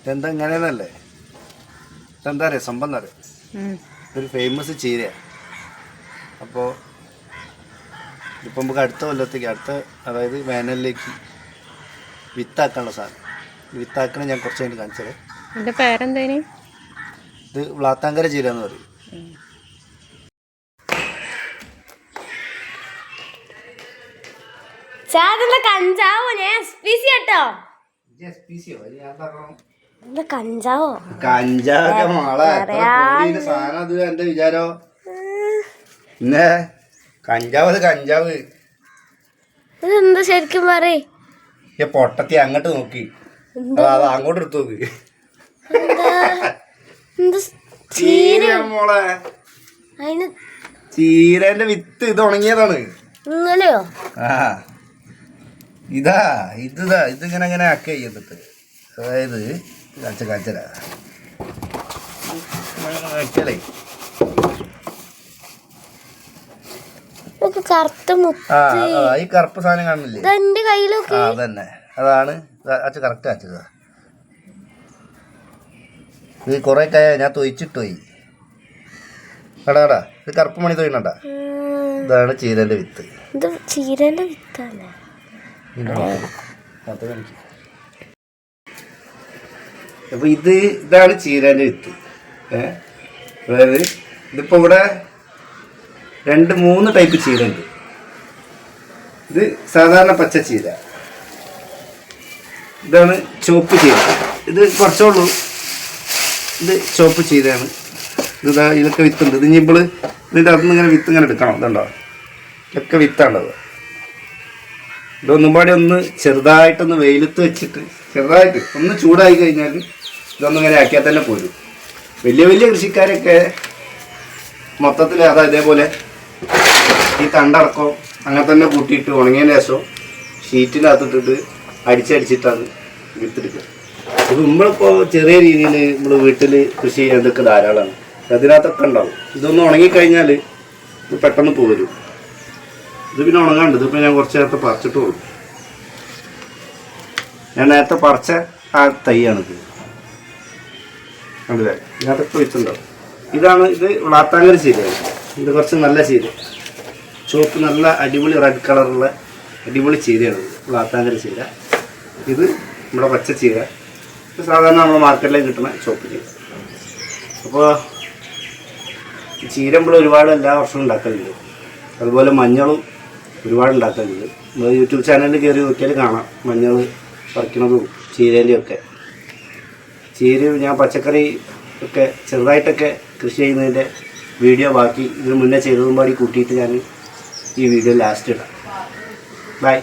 ഇതെന്താ ഇങ്ങനെയെന്നല്ലേ? ഇതെന്താ അറിയാം, സംഭവം എന്താ അറിയാം, ഇതൊരു ഫേമസ് ചീരയാണ്. അപ്പോൾ ഇപ്പം നമുക്ക് അടുത്ത കൊല്ലത്തേക്ക് അതായത് വേനലിലേക്ക് വിത്താക്കാനുള്ള സാധനം. വിത്താക്കണ ഞാൻ കുറച്ച് കഴിഞ്ഞ് കാണിച്ചത്. എൻ്റെ പേരെന്തേന്? ഇത് വ്ളാത്താങ്കര ചീര എന്ന് പറയും. കഞ്ചാവൊക്കെ മോളെ സാധനം. അത് എന്റെ വിചാരോ പിന്നെ കഞ്ചാവ്. അത് കഞ്ചാവ് എന്താ ശരിക്കും പറയേ പൊട്ടത്തി അങ്ങോട്ട് നോക്കി, അത് അങ്ങോട്ട് എടുത്തു നോക്ക്. ചീര മോളെ, ചീരന്റെ വിത്ത്. ഇത് ഉണങ്ങിയതാണ്. ഇങ്ങനെയോ? ആ ഇതിങ്ങനെ അങ്ങനെ ആക്കി ചെയ്തിട്ട്, അതായത് കാച്ചരാ വെക്കലേ. ഈ കറുപ്പ് സാധനം കാണില്ലേ? അതന്നെ, അതാണ് കറക്റ്റ് കാച്ചത്. ഇത് കൊറേ ഞാൻ തൊയിച്ചിട്ട് പോയി. കടാ ഇത് കറുപ്പ് മണി തൊയ്യണ്ട. ഇതാണ് ചീരന്റെ വിത്ത്. ചീരന്റെ വിത്താണ്. അപ്പൊ ഇതാണ് ചീരന്റെ വിത്ത്. അതായത് ഇതിപ്പോ ഇവിടെ 2-3 ടൈപ്പ് ചീര ഉണ്ട്. ഇത് സാധാരണ പച്ച ചീര, ഇതാണ് ചുവപ്പ് ചീര. ഇത് കുറച്ചുള്ളൂ. ഇത് ചുവപ്പ് ചീരയാണ്. ഇതൊക്കെ വിത്തുണ്ട്. ഇത് ഇനിയിപ്പോൾ ഇതിൻ്റെ അകത്തുനിന്ന് ഇങ്ങനെ വിത്ത് ഇങ്ങനെ എടുക്കണം. ഇതുണ്ടോ, ഇതൊക്കെ വിത്താണത്. ഇതൊന്നും പാടി ഒന്ന് ചെറുതായിട്ടൊന്ന് വെയിലത്ത് വെച്ചിട്ട് ചെറുതായിട്ട് ഒന്ന് ചൂടായി കഴിഞ്ഞാൽ ഇതൊന്നും ഇങ്ങനെ ആക്കിയാൽ തന്നെ പോരും. വലിയ വലിയ കൃഷിക്കാരൊക്കെ മൊത്തത്തിൽ ഇതേപോലെ ഈ തണ്ടടക്കം അങ്ങനെ തന്നെ കൂട്ടിയിട്ട് ഉണങ്ങിയതിന് ശേഷം ഷീറ്റിനകത്തിട്ടിട്ട് അടിച്ചടിച്ചിട്ടാണ് വിത്തെടുക്കുക. ഇത് നമ്മളിപ്പോൾ ചെറിയ രീതിയിൽ നമ്മൾ വീട്ടിൽ കൃഷി ചെയ്യാതൊക്കെ ധാരാളമാണ്. അതിനകത്തൊക്കെ ഉണ്ടാവും. ഇതൊന്ന് ഉണങ്ങിക്കഴിഞ്ഞാൽ ഇത് പെട്ടെന്ന് പോരും. ഇത് പിന്നെ ഉണങ്ങാണ്ട്. ഇതിപ്പോൾ ഞാൻ കുറച്ച് നേരത്തെ പറിച്ചിട്ട് പോകും. ഞാൻ നേരത്തെ പറിച്ച ആ തൈയാണിത്. കണ്ടില്ലേ, ഇതിനകത്തൊക്കെ വിത്തുണ്ടാവും. ഇത് വ്ളാത്താങ്കര ചീരയാണ്. ഇത് കുറച്ച് നല്ല ചീര, ചുവപ്പ് നല്ല അടിപൊളി റെഡ് കളറുള്ള അടിപൊളി ചീരയാണ് വ്ളാത്താങ്കര ചീര. ഇത് നമ്മുടെ പച്ച ചീര. ഇത് സാധാരണ നമ്മുടെ മാർക്കറ്റിലേക്ക് കിട്ടുന്ന ചുവപ്പ് ചീര. അപ്പോൾ ചീര നമ്മൾ ഒരുപാട് എല്ലാ വർഷവും ഉണ്ടാക്കലുണ്ട്. അതുപോലെ മഞ്ഞളും ഒരുപാട് ഉണ്ടാക്കലുണ്ട്. നമ്മൾ യൂട്യൂബ് ചാനലിൽ കയറി നോക്കിയാൽ കാണാം മഞ്ഞൾ പറിക്കണതും ചീരേൻ്റെയും ഒക്കെ. ചീര ഞാൻ പച്ചക്കറി ഒക്കെ ചെറുതായിട്ടൊക്കെ കൃഷി ചെയ്യുന്നതിൻ്റെ വീഡിയോ ബാക്കി ഇതിന് മുന്നേ ചെയ്തതും പാടി കൂട്ടിയിട്ട് ഞാൻ ഈ വീഡിയോ ലാസ്റ്റ് ഇടാം. ബൈ.